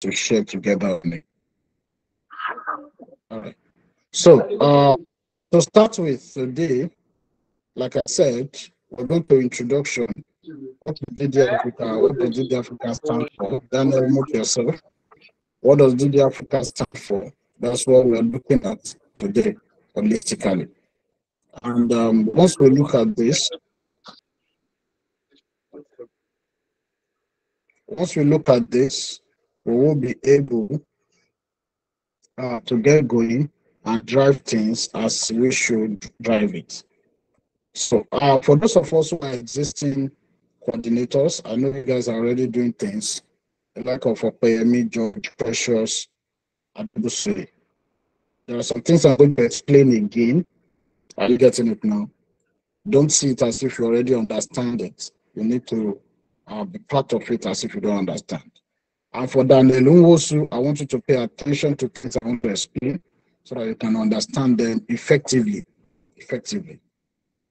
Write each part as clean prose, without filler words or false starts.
to share together on it. All right. So, to start with today, like I said, we're going to introduction. What is DD Africa? What does DD Africa stand for? Daniel, mute yourself. What does DD Africa stand for? That's what we're looking at today, holistically. And once we look at this, we will be able to get going and drive things as we should drive it. So, for those of us who are existing coordinators, I know you guys are already doing things. The like of Opeyemi, George, Precious, Adebusui. There are some things I'm going to explain again. Are you getting it now? Don't see it as if you already understand it. You need to be part of it as if you don't understand. And for Daniel Unwosu, I want you to pay attention to things I want to explain so that you can understand them effectively.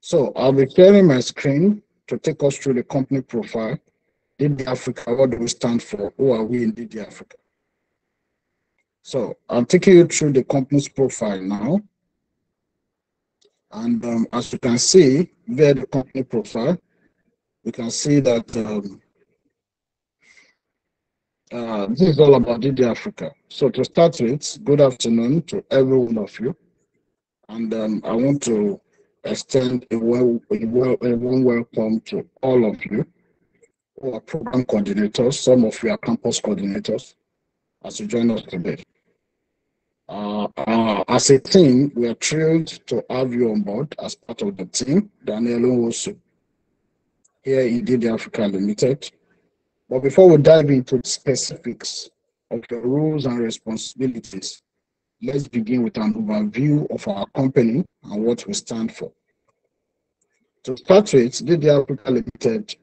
So I'll be sharing my screen to take us through the company profile. DD Africa, what do we stand for? Who are we in DD Africa? So I'm taking you through the company's profile now. And as you can see, via the company profile, you can see that this is all about DD Africa. So to start with, good afternoon to every one of you. And I want to extend a warm welcome to all of you who are program coordinators. Some of you are campus coordinators as you join us today. As a team, we are thrilled to have you on board as part of the team, Daniel Unwosu, here in DD Africa Limited. But before we dive into the specifics of the roles and responsibilities, let's begin with an overview of our company and what we stand for. To start with, DD Africa Limited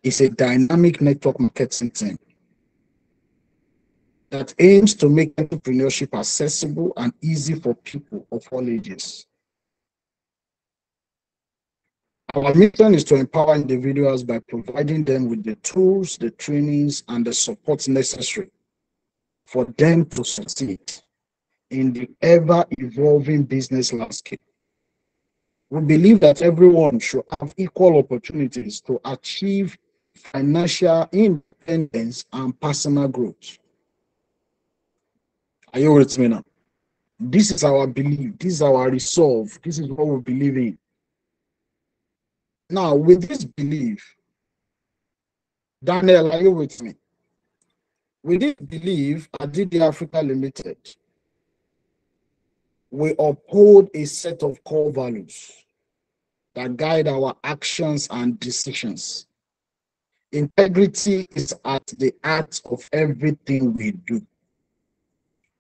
is a dynamic network marketing team that aims to make entrepreneurship accessible and easy for people of all ages. Our mission is to empower individuals by providing them with the tools, the trainings, and the support necessary for them to succeed in the ever-evolving business landscape. We believe that everyone should have equal opportunities to achieve financial independence and personal growth. Are you with me now? This is our belief. This is our resolve. This is what we believe in. Now, with this belief, Daniel, are you with me? With this belief, at DD Africa Limited, we uphold a set of core values that guide our actions and decisions. Integrity is at the heart of everything we do,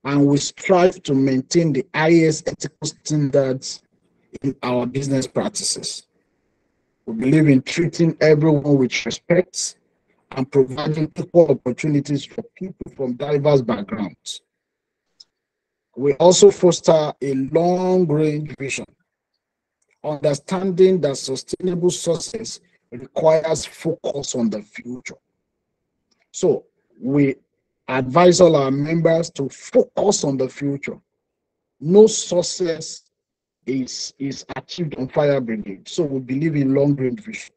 and we strive to maintain the highest ethical standards in our business practices. We believe in treating everyone with respect and providing equal opportunities for people from diverse backgrounds. We also foster a long-range vision, understanding that sustainable success requires focus on the future. So we advise all our members to focus on the future. No success is achieved on fire brigade. So we believe in long-range vision.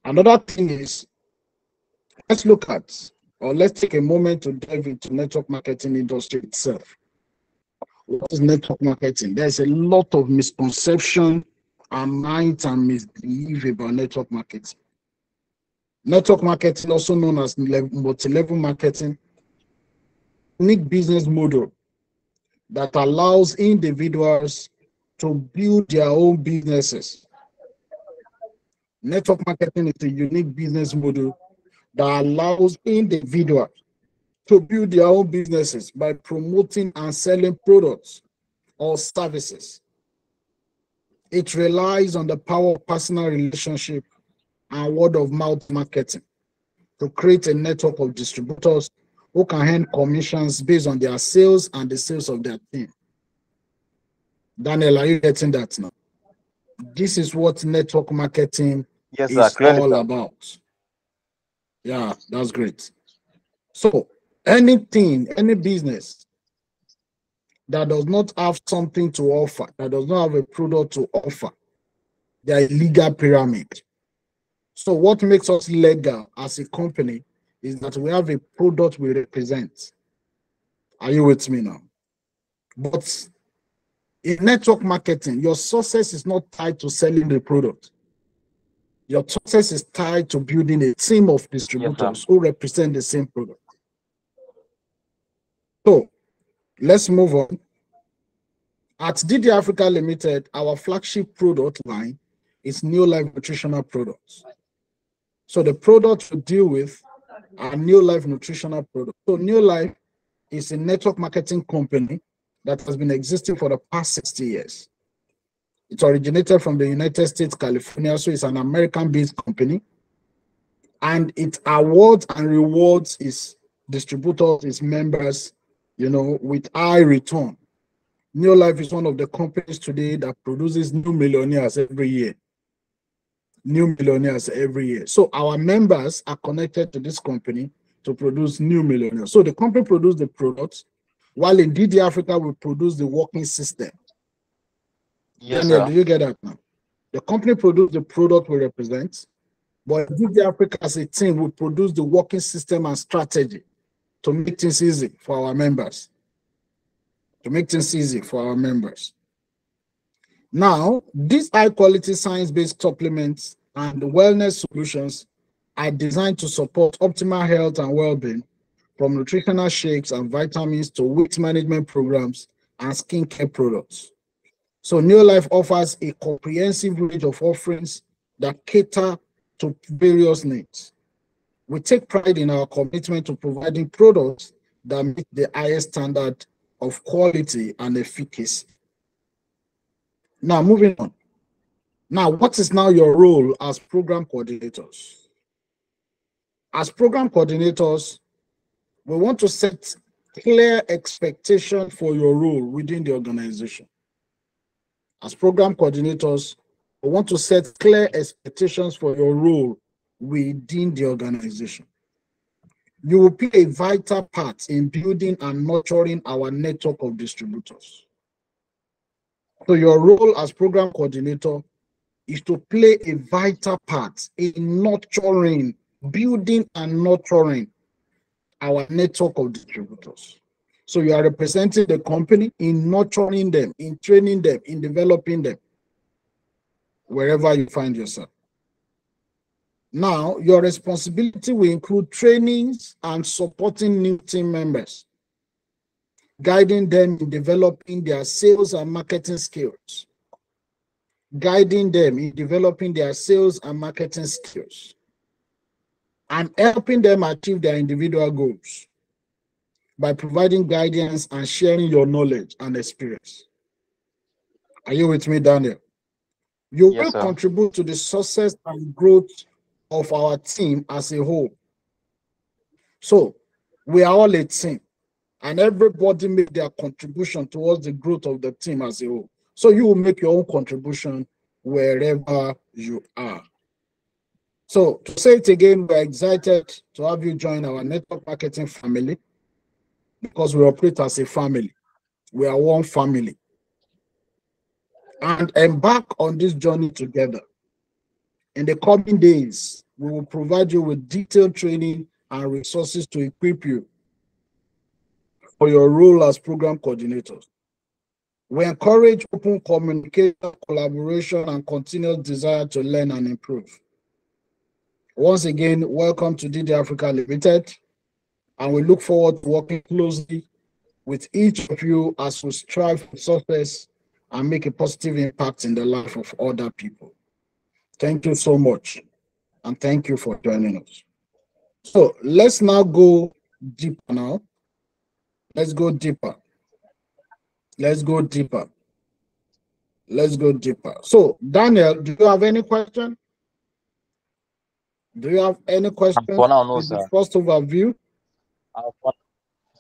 Another thing is, let's take a moment to dive into network marketing industry itself. What is network marketing? There's a lot of misconception and myths and misbelief about network marketing. Network marketing, also known as multi-level marketing, unique business model that allows individuals to build their own businesses. Network marketing is a unique business model that allows individuals to build their own businesses by promoting and selling products or services. It relies on the power of personal relationship and word-of-mouth marketing to create a network of distributors who can earn commissions based on their sales and the sales of their team. Daniel, are you getting that now? This is what network marketing is all about. Yeah, that's great. So anything, any business that does not have something to offer, that does not have a product to offer, they are a legal pyramid. So what makes us legal as a company is that we have a product we represent. Are you with me now? But in network marketing, your success is not tied to selling the product. Your success is tied to building a team of distributors who represent the same product. So let's move on. At DD Africa Limited, our flagship product line is New Life Nutritional Products. So the products we deal with are New Life Nutritional Products. So New Life is a network marketing company that has been existing for the past 60 years. It originated from the United States, California, so it's an American-based company. And it awards and rewards its distributors, its members, with high return. New Life is one of the companies today that produces new millionaires every year. New millionaires every year. So our members are connected to this company to produce new millionaires. So the company produces the products, while in DD Africa, we produce the working system. Yes, Daniel, sir. do you get that now? The company produces the product we represent, but in DD Africa as a team, we produce the working system and strategy to make things easy for our members. To make things easy for our members. Now, these high-quality science-based supplements and wellness solutions are designed to support optimal health and well-being, from nutritional shakes and vitamins to weight management programs and skincare products. So New Life offers a comprehensive range of offerings that cater to various needs. We take pride in our commitment to providing products that meet the highest standard of quality and efficacy. Now, moving on. Now, what is now your role as program coordinators? As program coordinators, we want to set clear expectations for your role within the organization. As program coordinators, we want to set clear expectations for your role within the organization. You will play a vital part in building and nurturing our network of distributors. So your role as program coordinator is to play a vital part in nurturing, building and nurturing our network of distributors. So you are representing the company in nurturing them, in training them, in developing them, wherever you find yourself. Now, your responsibility will include trainings and supporting new team members, guiding them in developing their sales and marketing skills, guiding them in developing their sales and marketing skills, and helping them achieve their individual goals by providing guidance and sharing your knowledge and experience. Are you with me, Daniel? You Yes, will sir. contribute to the success and growth of our team as a whole. So we are all a team, and everybody make their contribution towards the growth of the team as a whole. So you will make your own contribution wherever you are. So to say it again, we're excited to have you join our network marketing family because we operate as a family. We are one family. And embark on this journey together. In the coming days, we will provide you with detailed training and resources to equip you for your role as program coordinators. We encourage open communication, collaboration, and continuous desire to learn and improve. Once again, welcome to DD Africa Limited, and we look forward to working closely with each of you as we strive for success and make a positive impact in the life of other people. Thank you so much, and thank you for joining us. So let's now go deeper now. Let's go deeper. Let's go deeper. Let's go deeper. So, Daniel, do you have any question? Do you have any questions For now, no, with the sir. first overview? Uh, for,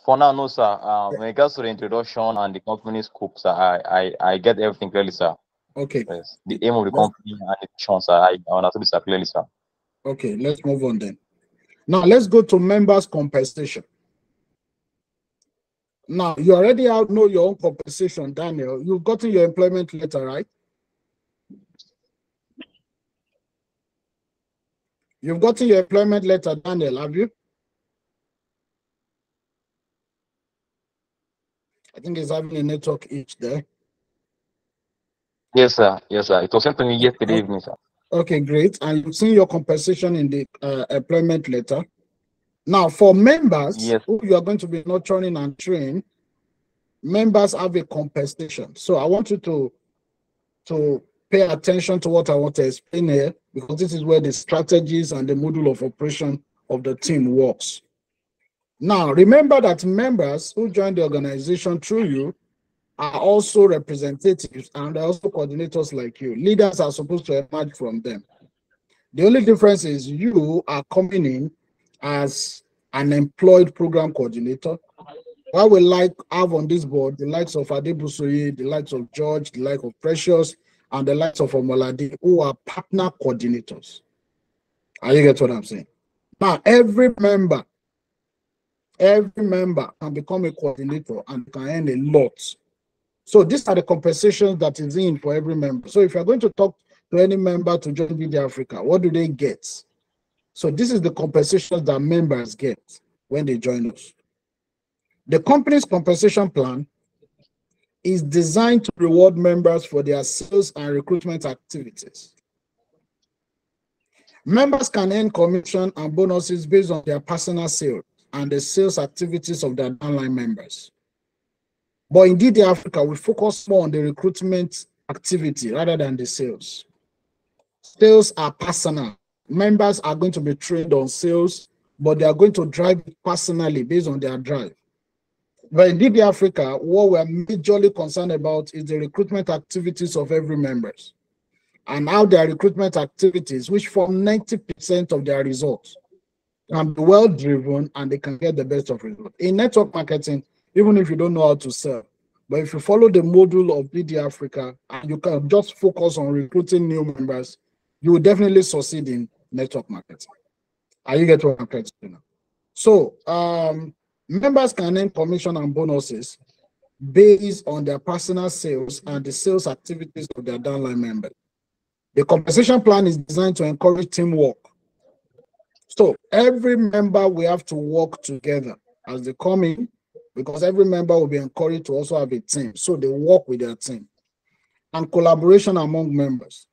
for now, no, sir. When it comes to the introduction and the company scope, sir, I get everything clearly, sir. Okay. Yes. The aim of the company and the mission, sir, I understand this clearly, sir. Okay, let's move on then. Now let's go to members' compensation. Now you already know your own compensation, Daniel. You've gotten your employment letter, right? You've gotten your employment letter, Daniel, have you? I think he's having a network itch there. Yes, sir. Yes, sir. It was sent to me yesterday evening, sir. Okay, great. And you've seen your compensation in the employment letter. Now, for members Yes. who you are going to be nurturing and train, members have a compensation. So I want you to pay attention to what I want to explain here, because this is where the strategies and the module of operation of the team works. Now, remember that members who join the organization through you are also representatives and they're also coordinators like you. Leaders are supposed to emerge from them. The only difference is you are coming in as an employed program coordinator. What we have on this board, the likes of Adebusoye, the likes of George, the likes of Precious, and the likes of Omolade, who are partner coordinators. Are you get what I'm saying? Now, every member can become a coordinator and can earn a lot. So these are the compensations that is in for every member. So if you're going to talk to any member to join BD Africa, what do they get? So this is the compensations that members get when they join us. The company's compensation plan is designed to reward members for their sales and recruitment activities. Members can earn commission and bonuses based on their personal sales and the sales activities of their downline members. But in DD Africa, we focus more on the recruitment activity rather than the sales. Sales are personal. Members are going to be trained on sales, but they are going to drive it personally based on their drive. But in DD Africa, what we're majorly concerned about is the recruitment activities of every members and how their recruitment activities, which form 90% of their results, can be well driven and they can get the best of results. In network marketing, even if you don't know how to sell, but if you follow the module of DD Africa and you can just focus on recruiting new members, you will definitely succeed in network marketing. Are you getting what I'm trying to do now? So members can earn commission and bonuses based on their personal sales and the sales activities of their downline members. The compensation plan is designed to encourage teamwork. So every member will have to work together as they come in, because every member will be encouraged to also have a team. So they work with their team. And collaboration among members.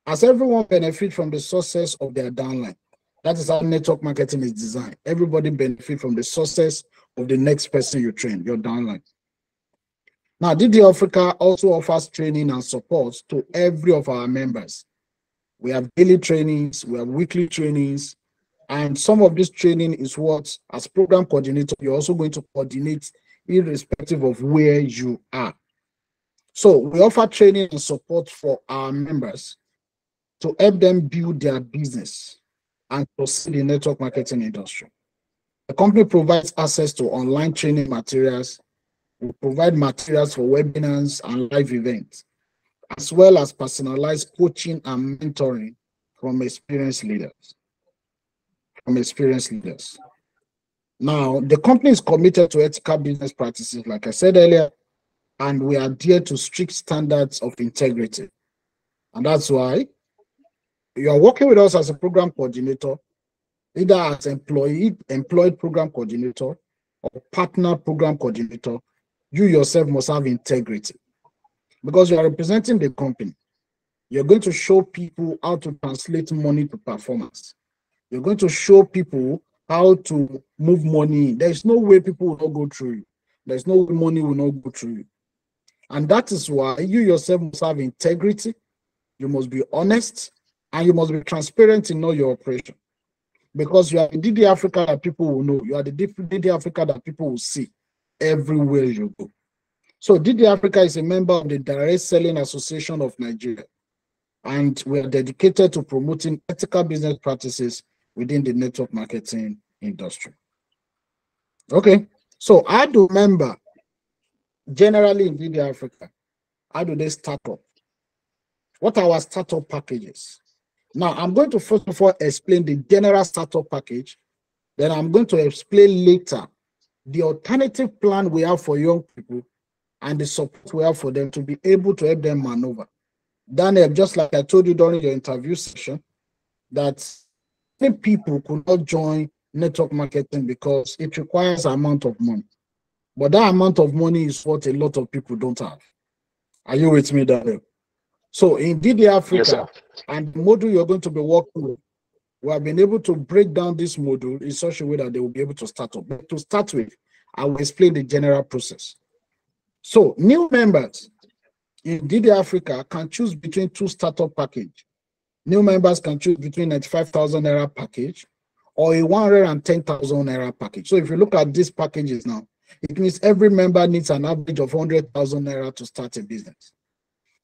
As everyone benefits from the success of their downline. That is how network marketing is designed. Everybody benefits from the success of the next person you train, your downline. Now, DD Africa also offers training and support to every of our members. We have daily trainings, we have weekly trainings, and some of this training is what, as program coordinator, you're also going to coordinate irrespective of where you are. So we offer training and support for our members to help them build their business and proceed in the network marketing industry. The company provides access to online training materials. We provide materials for webinars and live events, as well as personalized coaching and mentoring from experienced leaders. Now, the company is committed to ethical business practices, like I said earlier, and we adhere to strict standards of integrity. And that's why you are working with us as a program coordinator, either as employed program coordinator or partner program coordinator. You yourself must have integrity, because you are representing the company. You're going to show people how to translate money to performance. You're going to show people how to move money. There's no way people will not go through you. There's no way money will not go through you. And that is why you yourself must have integrity. You must be honest, and you must be transparent in all your operation. Because you are the DD Africa that people will know. You are the DD Africa that people will see everywhere you go. So DD Africa is a member of the Direct Selling Association of Nigeria. And we are dedicated to promoting ethical business practices within the network marketing industry. Okay, so how do members generally in DD Africa, how do they start up? What are our startup packages? Now, I'm going to first of all explain the general startup package, Then I'm going to explain later the alternative plan we have for young people and the support we have for them to be able to help them maneuver. Daniel, just like I told you during your interview session, that many people could not join network marketing because it requires an amount of money. But that amount of money is what a lot of people don't have. Are you with me, Daniel? So in DD Africa, Yes, and the module you're going to be working with, we have been able to break down this module in such a way that they will be able to start up. But to start with, I will explain the general process. So new members in DD Africa can choose between two startup packages. New members can choose between 95,000 naira package or a 110,000 naira package. So if you look at these packages now, it means every member needs an average of 100,000 naira to start a business.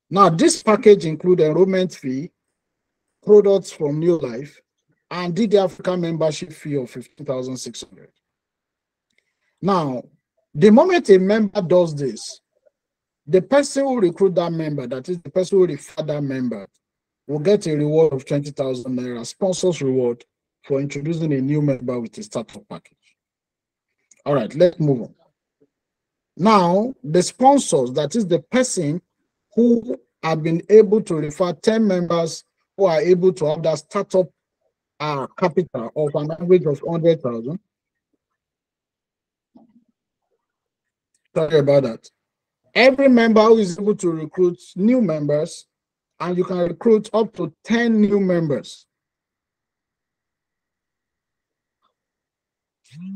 Now, this package includes enrollment fee, products from New Life, and DD Africa membership fee of 15,600. Now, the moment a member does this, the person who recruit that member, that is the person who refer that member, will get a reward of 20,000 naira, sponsors reward for introducing a new member with a startup package. All right, let's move on. Now, the sponsors, that is the person who have been able to refer 10 members who are able to have that startup capital of an average of 100,000. Sorry about that. Every member who is able to recruit new members, and you can recruit up to 10 new members.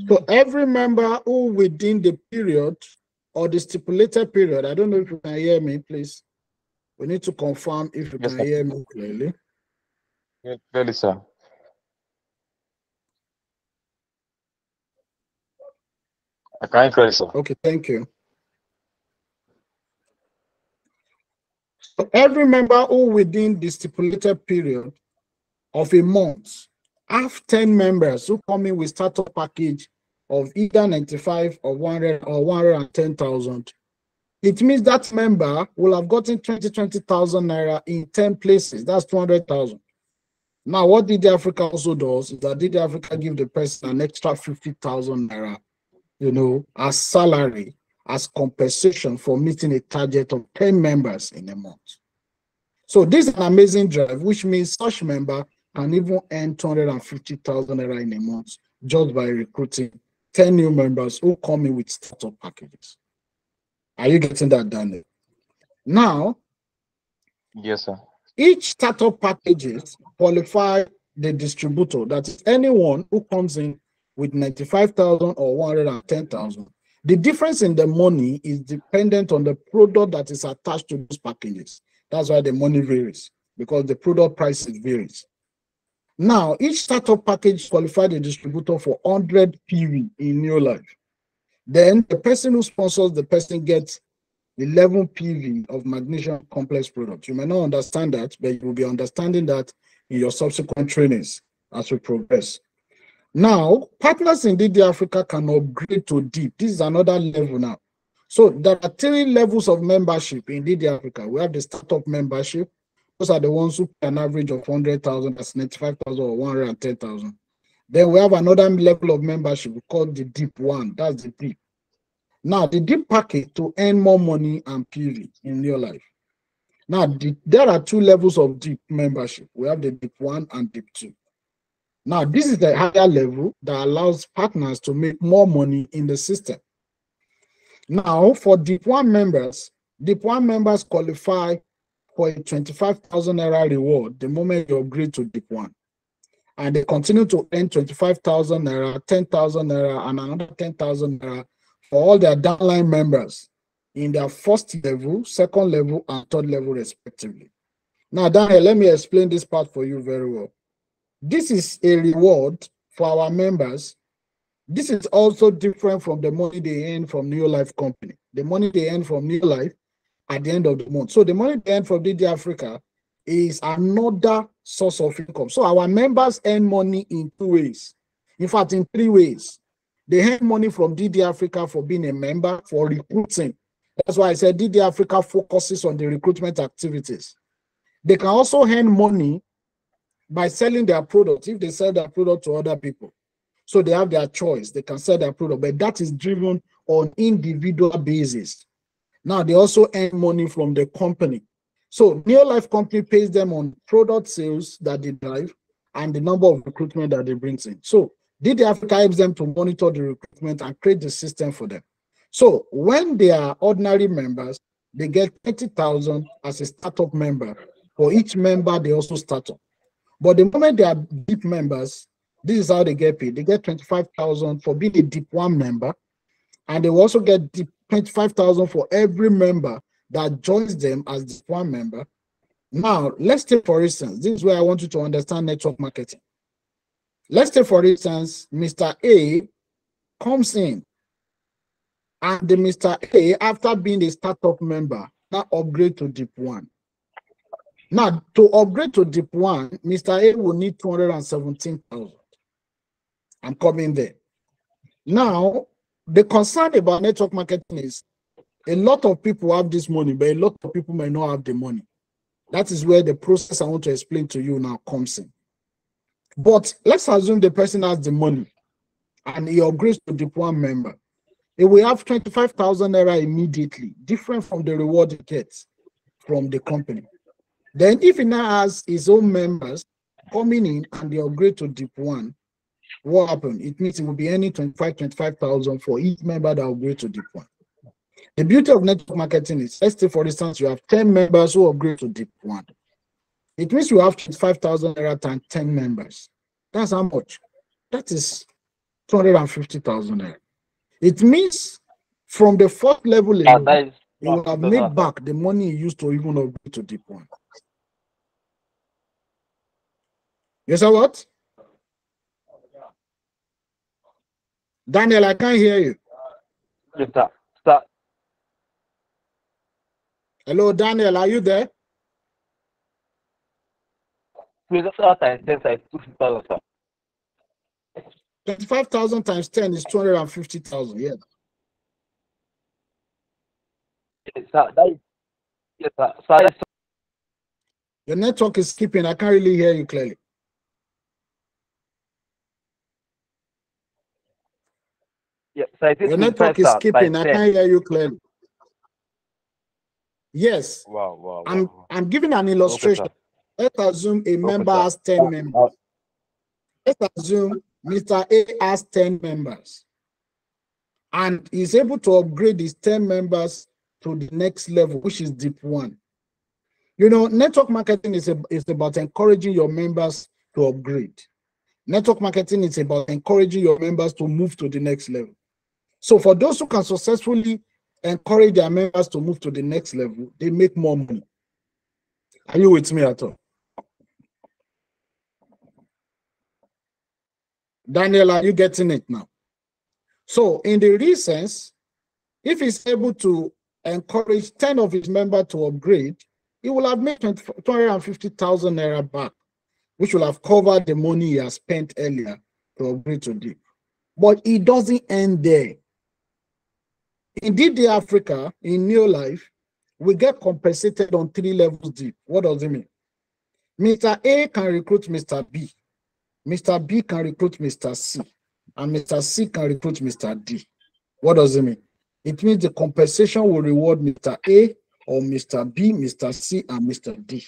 So every member who within the period or the stipulated period, I don't know if you can hear me, please. We need to confirm if you yes, can hear me clearly. clearly, sir. I can't clearly, sir. Okay, thank you. So every member who within the stipulated period of a month have 10 members who come in with startup package of either 95 or 100 or 110,000. It means that member will have gotten 20,000 naira in 10 places. That's 200,000. Now, what DD Africa also does is that DD Africa give the person an extra 50,000 naira, as salary, as compensation for meeting a target of 10 members in a month. So this is an amazing drive, which means such member can even earn 250,000 naira in a month just by recruiting 10 new members who come in with startup packages. Are you getting that, Daniel? Now, Yes, sir. each startup packages qualify the distributor, that is anyone who comes in with 95,000 or 110,000. The difference in the money is dependent on the product that is attached to those packages. That's why the money varies, because the product price varies. Now, each startup package qualifies the distributor for 100 PV in New Life. Then the person who sponsors the person gets 11 PV of magnesium complex products. You may not understand that, but you will be understanding that in your subsequent trainings as we progress. Now, partners in DD Africa can upgrade to deep. This is another level now. So there are 3 levels of membership in DD Africa. We have the startup membership. Those are the ones who pay an average of 100,000, that's 95,000 or 110,000. Then we have another level of membership called the deep one. That's the deep. Now, the deep package to earn more money and PV in your life. Now, there are 2 levels of deep membership. We have the deep 1 and deep 2. Now, this is the higher level that allows partners to make more money in the system. Now, for deep 1 members qualify for a 25,000 naira reward the moment you upgrade to deep 1. And they continue to earn 25,000 naira, 10,000 naira, and another 10,000 naira for all their downline members in their first level, second level, and third level, respectively. Now, Daniel, let me explain this part for you very well. This is a reward for our members. This is also different from the money they earn from New Life Company. The money they earn from New Life at the end of the month. So the money they earn from DD Africa is another source of income. So our members earn money in 2 ways. In fact, in 3 ways. They earn money from DD Africa for being a member, for recruiting. That's why I said DD Africa focuses on the recruitment activities. They can also earn money by selling their products if they sell their product to other people. So they have their choice. They can set their product, but that is driven on individual basis. Now they also earn money from the company. So Neolife company pays them on product sales that they drive and the number of recruitment that they bring in. So DD Africa helps them to monitor the recruitment and create the system for them. So when they are ordinary members, they get 30,000 as a startup member. For each member, they also start up. But the moment they are deep members, this is how they get paid. They get 25,000 for being a deep one member, and they will also get 25,000 for every member that joins them as deep one member. Now, let's take, for instance, this is where I want you to understand network marketing. Let's take, for instance, Mr. A comes in, and the Mr. A, after being a startup member, now upgrade to deep one. Now, to upgrade to deep one, Mr. A will need 217,000. I'm coming there. Now, the concern about network marketing is a lot of people have this money, but a lot of people may not have the money. That is where the process I want to explain to you now comes in. But let's assume the person has the money and he upgrades to deep one member. He will have 25,000 naira immediately, different from the reward he gets from the company. Then if he now has his own members coming in and they upgrade to deep one, what happened? It means it will be earning 25,000 for each member that upgrade to deep one. The beauty of network marketing is, let's say, for instance, you have 10 members who upgrade to deep one. It means you have 25,000 naira times 10 members. That's how much? That is 250,000 naira. It means from the fourth level, you will have made back the money you used to even upgrade to deep one. Yes, sir, what? Daniel, I can't hear you. Yes, sir. Sir. Hello, Daniel, are you there? 25,000 times 10 is 250,000. Yeah. Yes, sir. Yes, sir. Sir. Your network is skipping. I can't really hear you clearly. Yes, sir. Your network is skipping. I can't hear you clearly. Yes. Wow. I'm giving an illustration. Okay, let's assume a member has 10 members. Let's assume Mr. A has 10 members and is able to upgrade his 10 members to the next level, which is deep one. You know, network marketing is about encouraging your members to upgrade. Network marketing is about encouraging your members to move to the next level. So for those who can successfully encourage their members to move to the next level, they make more money. Are you with me at all? Daniel, are you getting it now? So in the real sense, if he's able to encourage 10 of his members to upgrade, he will have made 250,000 naira back, which will have covered the money he has spent earlier to upgrade to deep. But it doesn't end there. In DD Africa, in Neolife, we get compensated on 3 levels deep. What does it mean? Mr. A can recruit Mr. B. Mr. B can recruit Mr. C. And Mr. C can recruit Mr. D. What does it mean? It means the compensation will reward Mr. A or Mr. B, Mr. C, and Mr. D.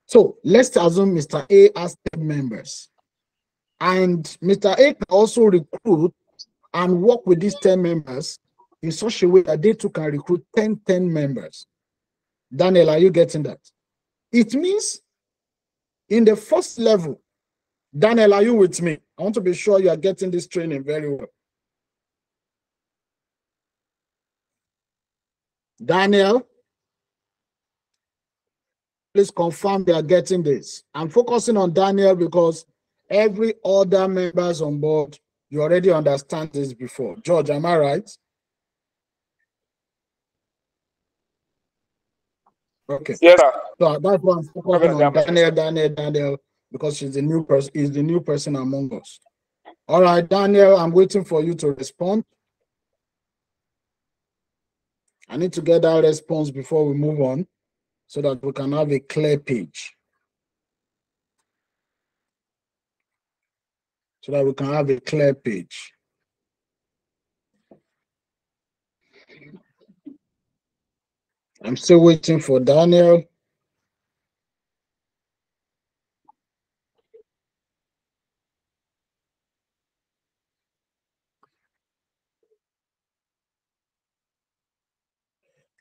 So let's assume Mr. A has 10 members. And Mr. A can also recruit and work with these 10 members in such a way that they too can recruit 10 members. Daniel, are you getting that? It means in the first level, Daniel, are you with me? I want to be sure you are getting this training very well. Daniel, please confirm they are getting this. I'm focusing on Daniel because every other members on board, you already understand this before. George, am I right? Okay. Yes, sir. So that's why I'm focusing on Daniel, because she's the new person, is the new person among us. All right, Daniel, I'm waiting for you to respond. I need to get that response before we move on so that we can have a clear page. so that we can have a clear page. I'm still waiting for Daniel.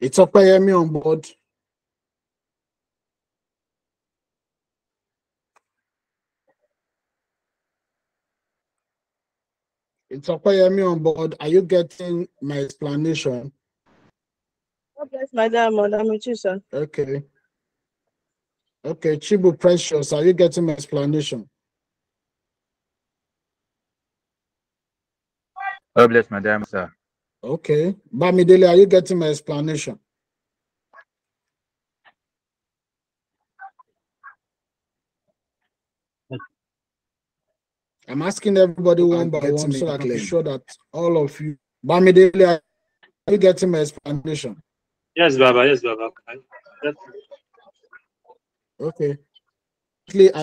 It's Opeyemi on board. It's Opeyemi on board. Are you getting my explanation? God bless my diamond. I'm with you, sir. Okay. Okay, Chibu Precious, are you getting my explanation? God bless my diamond, sir. Okay. Bamidele, are you getting my explanation? I'm asking everybody one by one so I can be sure that all of you. Bamidele, are you getting my explanation? Yes, Baba. Yes, Baba. Yes. Okay.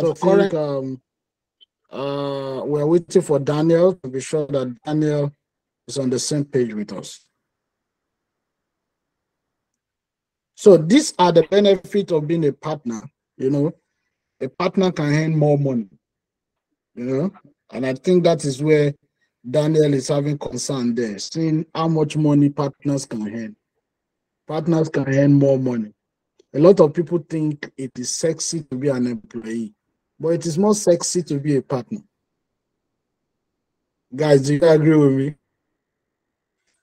So current we're waiting for Daniel to be sure that Daniel is on the same page with us. So these are the benefits of being a partner. You know, a partner can earn more money. You know, and I think that is where Daniel is having concern there, seeing how much money partners can earn. Partners can earn more money. A lot of people think it is sexy to be an employee, but it is more sexy to be a partner. Guys, do you agree with me?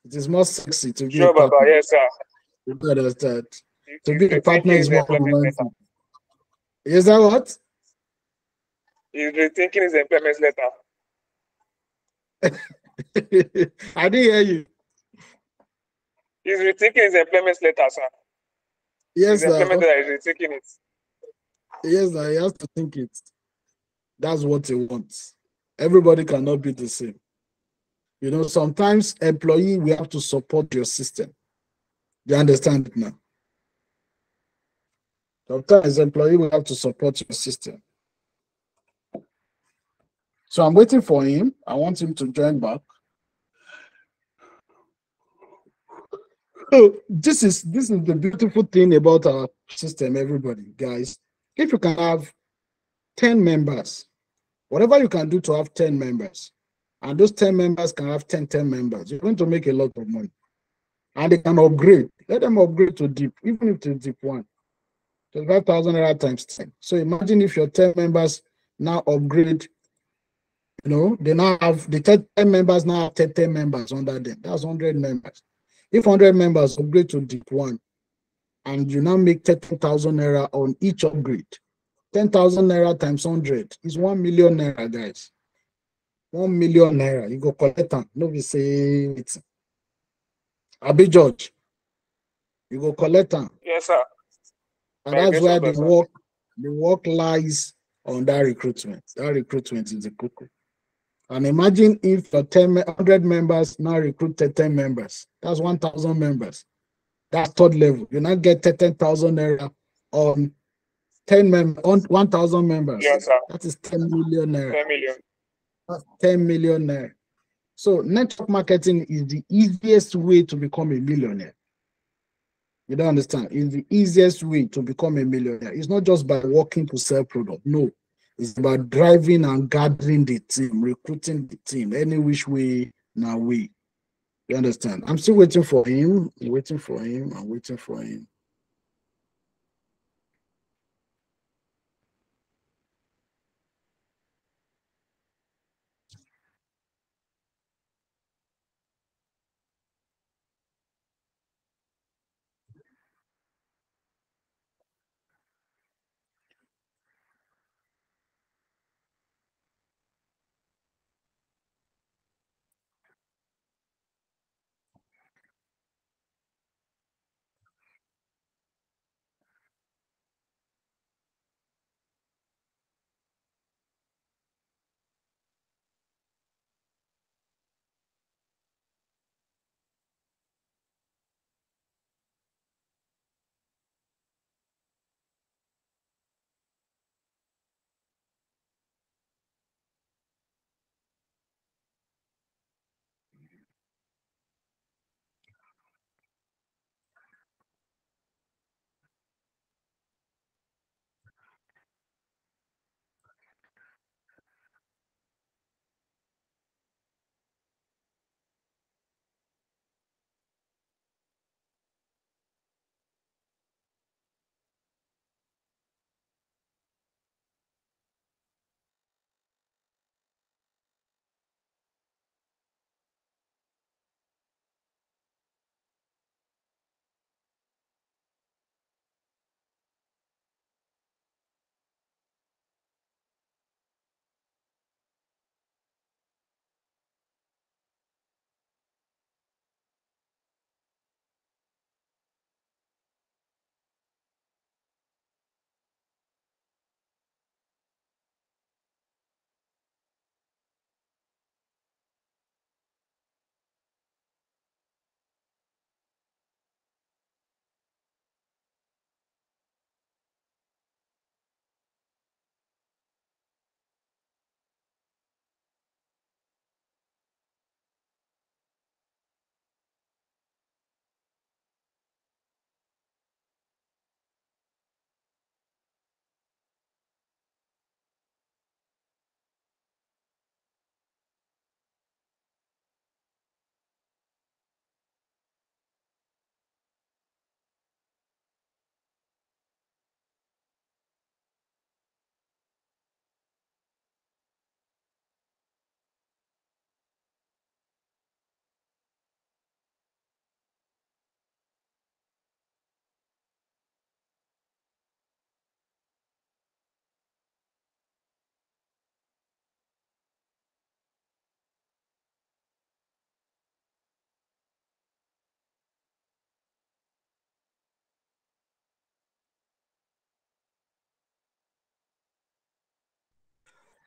It is more sexy to be a Sure, Baba. partner. Yes, sir. You understand? To He's be a partner rethinking is his more employment romantic. letter. Is that what? He's rethinking his employment letter. I didn't hear you. He's rethinking his employment letter, sir. Yes, His employment sir. letter is rethinking it. Yes, sir. He has to think it. That's what he wants. Everybody cannot be the same. You know, sometimes employee, we have to support your system. You understand it now? Sometimes employee will have to support your system. So I'm waiting for him. I want him to join back. So this is the beautiful thing about our system, everybody, guys. If you can have 10 members, whatever you can do to have 10 members, and those 10 members can have 10 members, you're going to make a lot of money. And they can upgrade. Let them upgrade to deep, even if it's deep one. 5,000 naira times 10. So imagine if your 10 members now upgrade, you know, they now have the 10 members now have 10 members under them. That's 100 members. If 100 members upgrade to deep one, and you now make 30,000 naira on each upgrade, 10,000 naira times 100 is 1 million naira, guys. 1 million naira. You go collect them. No, we say it's Abi George. You go collect them. Yes, sir. And that's why the work lies on that recruitment. That recruitment is the cocoa. And imagine if your 100 members now recruited 10 members. That's 1,000 members. That's third level. You now get 10,000 naira on 1,000 members. Yes, sir. That is 10 million naira. 10 million. That's 10 million naira. So network marketing is the easiest way to become a millionaire. You don't understand? It's the easiest way to become a millionaire. It's not just by working to sell product. No, it's about driving and gathering the team, recruiting the team, any which way, now way. You understand? I'm still waiting for him. I'm waiting for him. I'm waiting for him.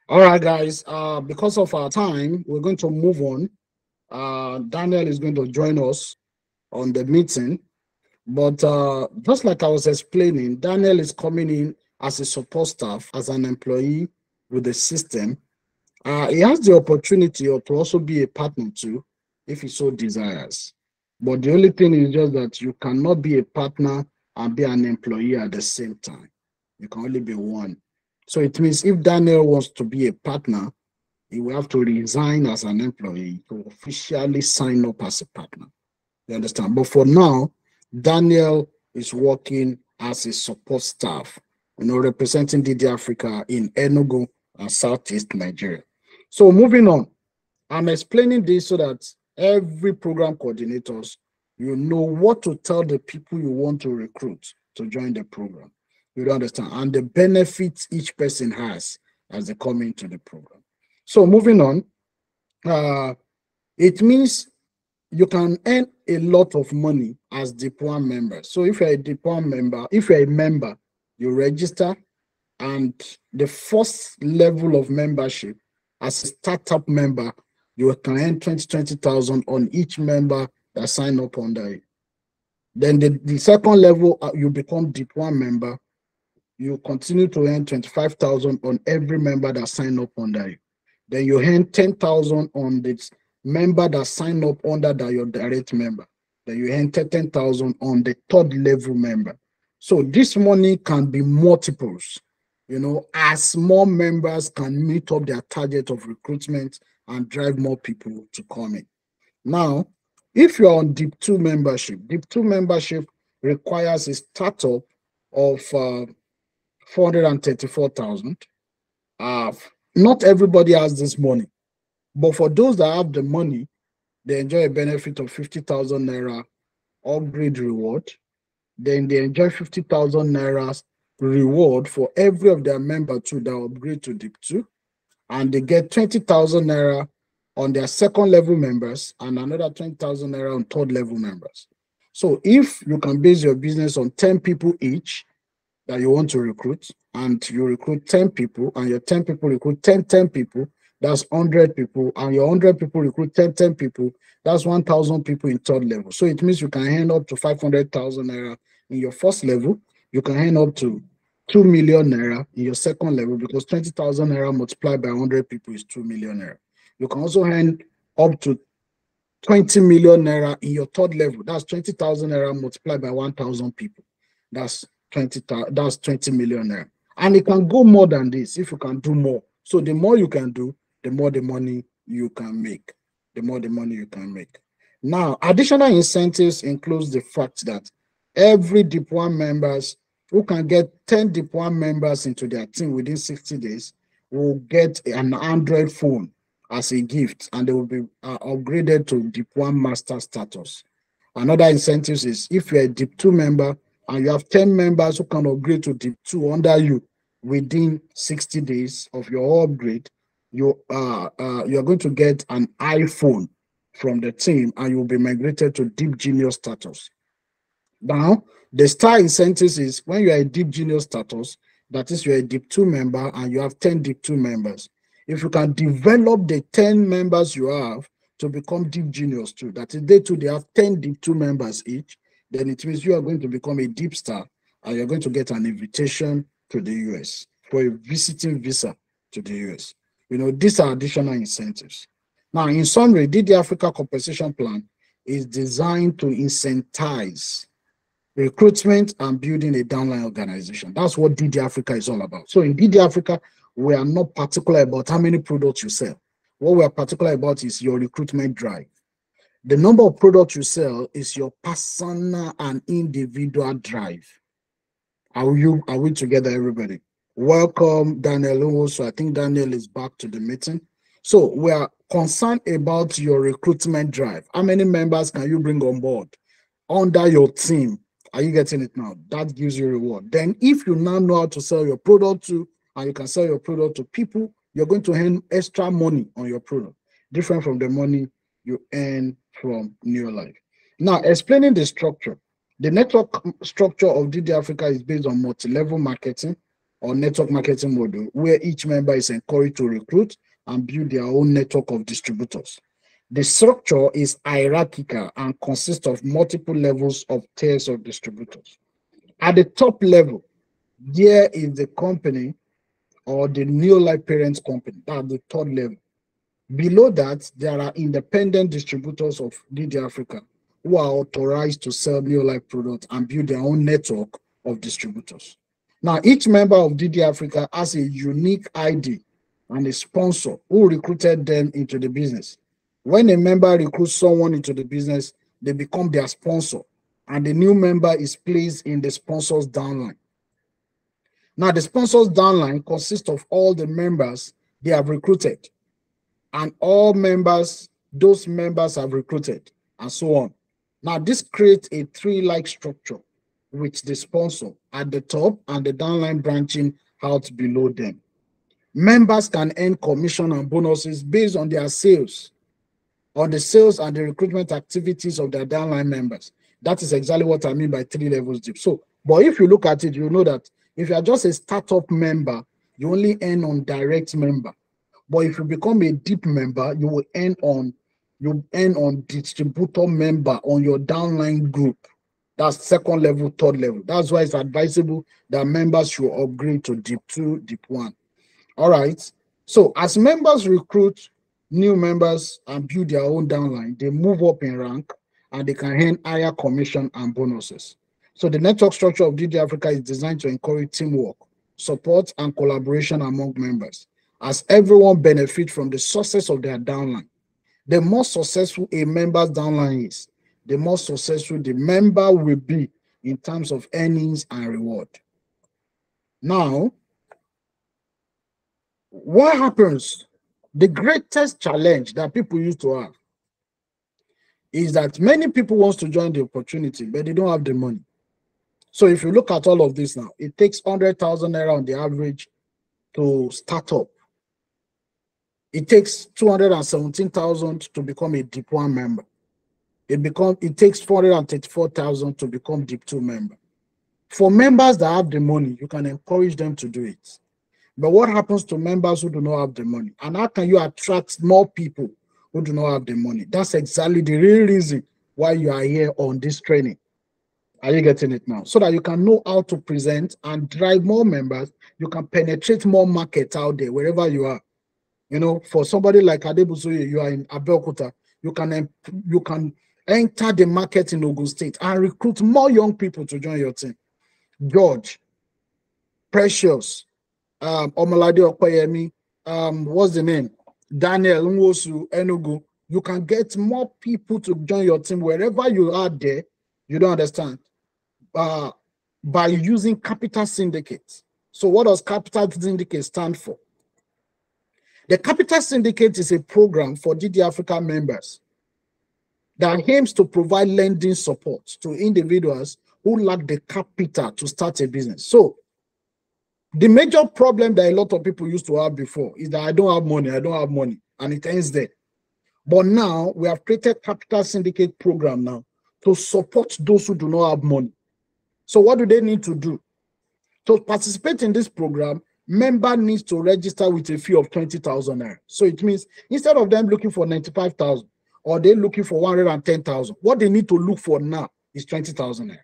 All right, guys. Because of our time, we're going to move on. Daniel is going to join us on the meeting. But just like I was explaining, Daniel is coming in as a support staff, as an employee with the system. He has the opportunity to also be a partner too, if he so desires. But the only thing is just that you cannot be a partner and be an employee at the same time. You can only be one. So it means if Daniel wants to be a partner, he will have to resign as an employee to officially sign up as a partner. You understand? But for now, Daniel is working as a support staff, representing DD Africa in Enugu and Southeast Nigeria. So moving on, I'm explaining this so that every program coordinators, you know what to tell the people you want to recruit to join the program. You understand? And the benefits each person has as they come into the program. So moving on, it means you can earn a lot of money as DIP1 member. So if you're a DIP1 member, if you're a member, you register, and the first level of membership as a startup member, you can earn 20,000 on each member that sign up under it. Then the second level, you become DIP1 member, you continue to earn 25,000 on every member that sign up under you. Then you earn 10,000 on this member that sign up under that your direct member. Then you earn 10,000 on the third level member. So this money can be multiples, as more members can meet up their target of recruitment and drive more people to come in. Now, if you're on DIP2 membership requires a startup of 434,000. Not everybody has this money, but for those that have the money, they enjoy a benefit of 50,000 naira upgrade reward. Then they enjoy 50,000 naira reward for every of their member too that upgrade to DIP2, and they get 20,000 naira on their second level members and another 20,000 naira on third level members. So if you can base your business on 10 people each that you want to recruit, and you recruit 10 people, and your 10 people recruit 10 people, that's 100 people, and your 100 people recruit 10 people, that's 1,000 people in third level. So it means you can earn up to 500,000 naira in your first level. You can earn up to 2 million naira in your second level, because 20,000 naira multiplied by 100 people is 2 million naira. You can also earn up to 20 million naira in your third level. That's 20,000 naira multiplied by 1,000 people. That's 20 million naira. And it can go more than this if you can do more. So the more you can do, the more the money you can make. The more the money you can make. Now, additional incentives includes the fact that every DIP1 members who can get 10 DIP1 members into their team within 60 days will get an Android phone as a gift, and they will be upgraded to DIP1 master status. Another incentive is if you're a DIP2 member and you have 10 members who can upgrade to DIP2 under you within 60 days of your upgrade, you're going to get an iPhone from the team, and you'll be migrated to DIP Junior status. Now, the star incentives is when you are a DIP Junior status, that is, you're a DIP2 member and you have 10 DIP2 members. If you can develop the 10 members you have to become DIP Juniors too, that is, they too, they have 10 DIP2 members each, then it means you are going to become a DIP star, and you're going to get an invitation to the US for a visiting visa to the US. These are additional incentives. Now, in summary, DD Africa Compensation Plan is designed to incentivize recruitment and building a downline organization. That's what DD Africa is all about. So in DD Africa, we are not particular about how many products you sell. What we are particular about is your recruitment drive. The number of products you sell is your personal and individual drive. Are we together, everybody? Welcome, Daniel. Also, I think Daniel is back to the meeting. So we are concerned about your recruitment drive. How many members can you bring on board under your team? Are you getting it now? That gives you reward. Then if you now know how to sell your product to, and you can sell your product to people, you're going to earn extra money on your product, different from the money you earn from New Life. Now, explaining the structure. The network structure of DD Africa is based on multi-level marketing, or network marketing model, where each member is encouraged to recruit and build their own network of distributors. The structure is hierarchical and consists of multiple levels of tiers of distributors. At the top level, there is the company or the Neolife parent company, that's the third level. Below that, there are independent distributors of DD Africa who are authorized to sell Neolife products and build their own network of distributors. Now, each member of DD Africa has a unique ID and a sponsor who recruited them into the business. When a member recruits someone into the business, they become their sponsor, and the new member is placed in the sponsor's downline. Now, the sponsor's downline consists of all the members they have recruited, and all members, those members have recruited, and so on. Now, this creates a tree-like structure with the sponsor at the top and the downline branching out below them. Members can earn commission and bonuses based on their sales, on the sales and the recruitment activities of their downline members. That is exactly what I mean by 3 levels deep. So, but if you look at it, you know that if you are just a startup member, you only earn on direct member. But if you become a deep member, you will earn on distributor member on your downline group. That's second level, third level. That's why it's advisable that members should upgrade to deep 2, deep 1. All right. So as members recruit new members and build their own downline, they move up in rank and they can earn higher commission and bonuses. So the network structure of DD Africa is designed to encourage teamwork, support, and collaboration among members, as everyone benefits from the success of their downline. The more successful a member's downline is, the more successful the member will be in terms of earnings and reward. Now, what happens? The greatest challenge that people used to have is that many people want to join the opportunity, but they don't have the money. So if you look at all of this now, it takes 100,000 naira on the average to start up. It takes 217,000 to become a deep 1 member. It takes 434,000 to become deep 2 member. For members that have the money, you can encourage them to do it. But what happens to members who do not have the money? And how can you attract more people who do not have the money? That's exactly the real reason why you are here on this training. Are you getting it now? So that you can know how to present and drive more members. You can penetrate more markets out there, wherever you are. You know, for somebody like Adebusoye, you are in Abeokuta, you can enter the market in Ogun State and recruit more young people to join your team. George, Precious, Omalade Okoyemi, what's the name? Daniel Nwosu, Enugu. You can get more people to join your team wherever you are there. You don't understand. By using Capital Syndicate. So what does Capital Syndicate stand for? The Capital Syndicate is a program for DD Africa members that aims to provide lending support to individuals who lack the capital to start a business. So the major problem that a lot of people used to have before is that I don't have money, and it ends there. But now we have created Capital Syndicate program now to support those who do not have money. So what do they need to do? To participate in this program, member needs to register with a fee of 20,000 naira. So it means instead of them looking for 95,000 or they're looking for 110,000, what they need to look for now is 20,000 naira.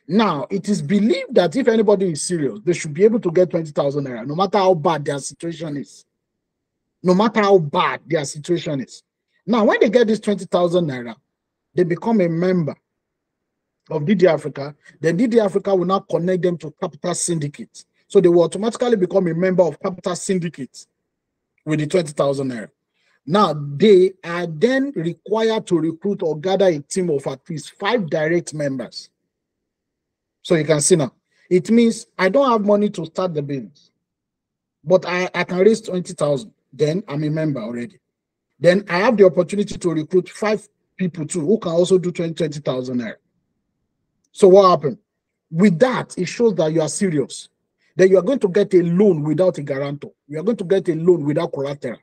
Now, it is believed that if anybody is serious, they should be able to get 20,000 naira, no matter how bad their situation is. No matter how bad their situation is. Now, when they get this 20,000 naira, they become a member of DD Africa. Then DD Africa will now connect them to Capital Syndicate. So they will automatically become a member of Capital Syndicate with the 20,000 naira. Now, they are then required to recruit or gather a team of at least 5 direct members. So you can see now, it means I don't have money to start the business, but I can raise 20,000. Then I'm a member already. Then I have the opportunity to recruit 5 people too who can also do 20,000 naira. So what happened? With that, it shows that you are serious. Then you are going to get a loan without a guarantor. You are going to get a loan without collateral.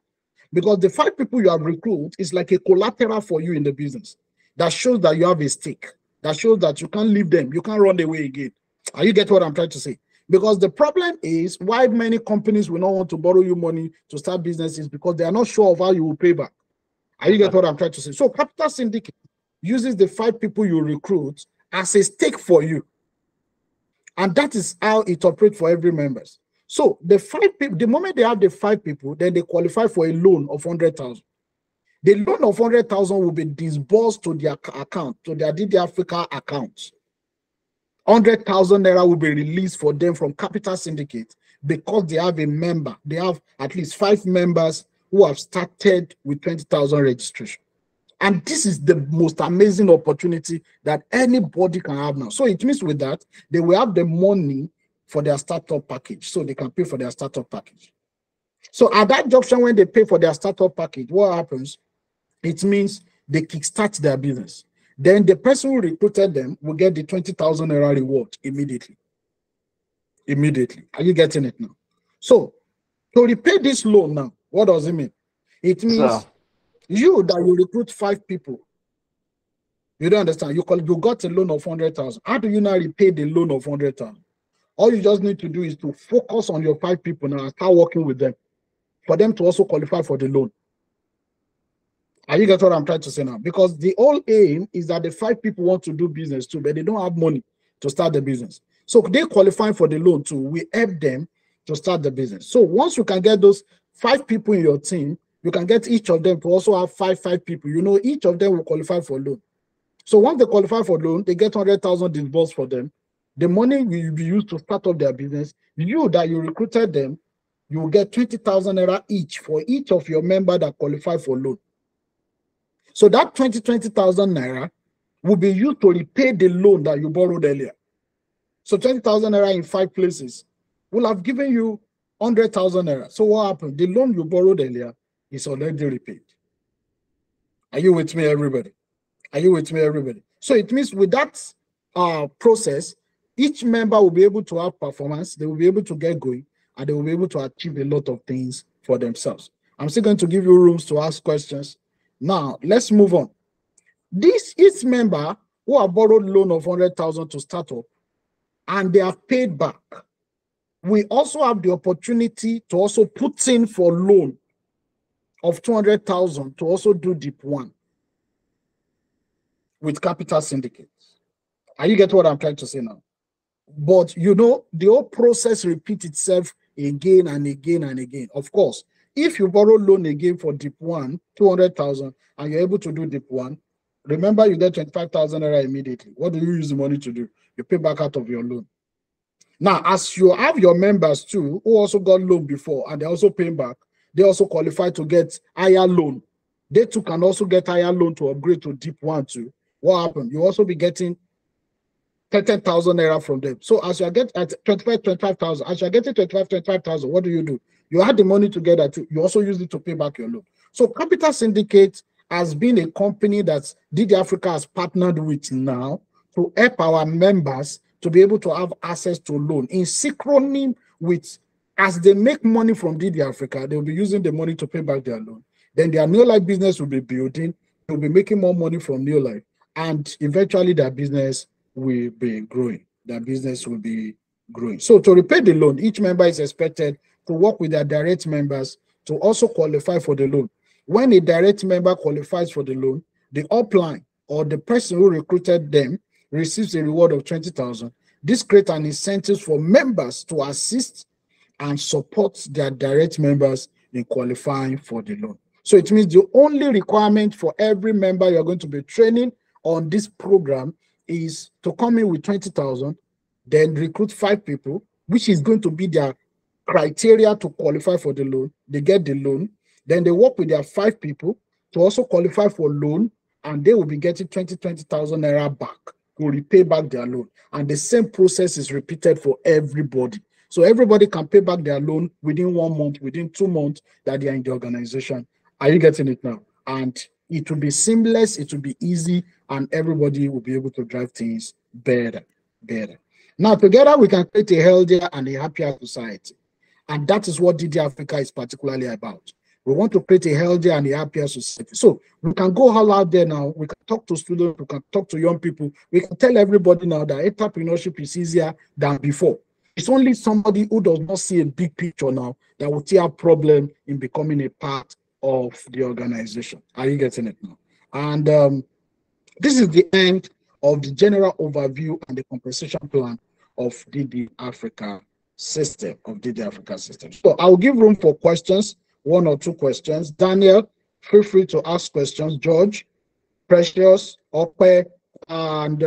Because the 5 people you have recruited is like a collateral for you in the business. That shows that you have a stake. That shows that you can't leave them. You can't run away again. Are you get what I'm trying to say? Because the problem is why many companies will not want to borrow you money to start businesses because they are not sure of how you will pay back. Are you get what I'm trying to say? So capital syndicate uses the 5 people you recruit as a stake for you. And that is how it operates for every member. So the 5 people, the moment they have the 5 people, then they qualify for a loan of 100,000. The loan of 100,000 will be disbursed to their account, to their DD Africa account. 100,000 naira will be released for them from capital syndicate because they have a member. They have at least 5 members who have started with 20,000 registration. And this is the most amazing opportunity that anybody can have now. So it means with that, they will have the money for their startup package. So they can pay for their startup package. So at that junction, when they pay for their startup package, what happens? It means they kickstart their business. Then the person who recruited them will get the 20,000 naira reward immediately. Immediately. Are you getting it now? So to repay this loan now, what does it mean? It means you that you recruit 5 people. You don't understand. You got a loan of 100,000. How do you now repay the loan of 100,000? All you just need to do is to focus on your 5 people now and start working with them for them to also qualify for the loan. Are you get what I'm trying to say now? Because the whole aim is that the 5 people want to do business too, but they don't have money to start the business. So they qualify for the loan too. We help them to start the business. So once you can get those 5 people in your team, you can get each of them to also have 5 people. You know, each of them will qualify for loan. So once they qualify for loan, they get 100,000 disbursed for them. The money will be used to start up their business. You that you recruited them, you will get 20,000 naira each for each of your members that qualify for loan. So that 20,000 naira will be used to repay the loan that you borrowed earlier. So 20,000 naira in 5 places will have given you 100,000 naira. So what happened? The loan you borrowed earlier is already repaid. Are you with me, everybody? Are you with me, everybody? So it means with that process, each member will be able to have performance, they will be able to get going, and they will be able to achieve a lot of things for themselves. I'm still going to give you rooms to ask questions. Now, let's move on. Each member who have borrowed loan of 100,000 to start up, and they have paid back, we also have the opportunity to also put in for loan of 200,000 to also do deep 1 with capital syndicates. Are you get what I'm trying to say now? But you know, the whole process repeats itself again and again and again. Of course, if you borrow loan again for deep 1, 200,000, and you're able to do deep 1, remember you get 25,000 naira immediately. What do you use the money to do? You pay back out of your loan. Now, as you have your members too, who also got loan before and they're also paying back, they also qualify to get higher loan. They too can also get higher loan to upgrade to deep 1 too. What happened? You also be getting 30,000 naira from them. So as you get at 25,000, as you're getting 25,000, what do? You add the money together too. You also use it to pay back your loan. So Capital Syndicate has been a company that DD Africa has partnered with now to help our members to be able to have access to loan in synchrony with, as they make money from DD Africa, they'll be using the money to pay back their loan. Then their new life business will be building. They'll be making more money from new life. And eventually their business will be growing. Their business will be growing. So to repay the loan, each member is expected to work with their direct members to also qualify for the loan. When a direct member qualifies for the loan, the upline or the person who recruited them receives a reward of 20,000. This creates an incentive for members to assist and support their direct members in qualifying for the loan. So it means the only requirement for every member you're going to be training on this program is to come in with 20,000, then recruit 5 people, which is going to be their criteria to qualify for the loan. They get the loan, then they work with their 5 people to also qualify for loan, and they will be getting 20,000 naira back to repay back their loan. And the same process is repeated for everybody. So everybody can pay back their loan within 1 month, within 2 months that they are in the organization. Are you getting it now? And it will be seamless, it will be easy, and everybody will be able to drive things better. Now, together we can create a healthier and a happier society. And that is what DD Africa is particularly about. We want to create a healthier and a happier society. So we can go all out there now. We can talk to students, we can talk to young people. We can tell everybody now that entrepreneurship is easier than before. It's only somebody who does not see a big picture now that will see a problem in becoming a part of the organization. Are you getting it now? And this is the end of the general overview and the compensation plan of DD Africa system, So I'll give room for questions, 1 or 2 questions. Daniel, feel free to ask questions. George, Precious, Okwe, and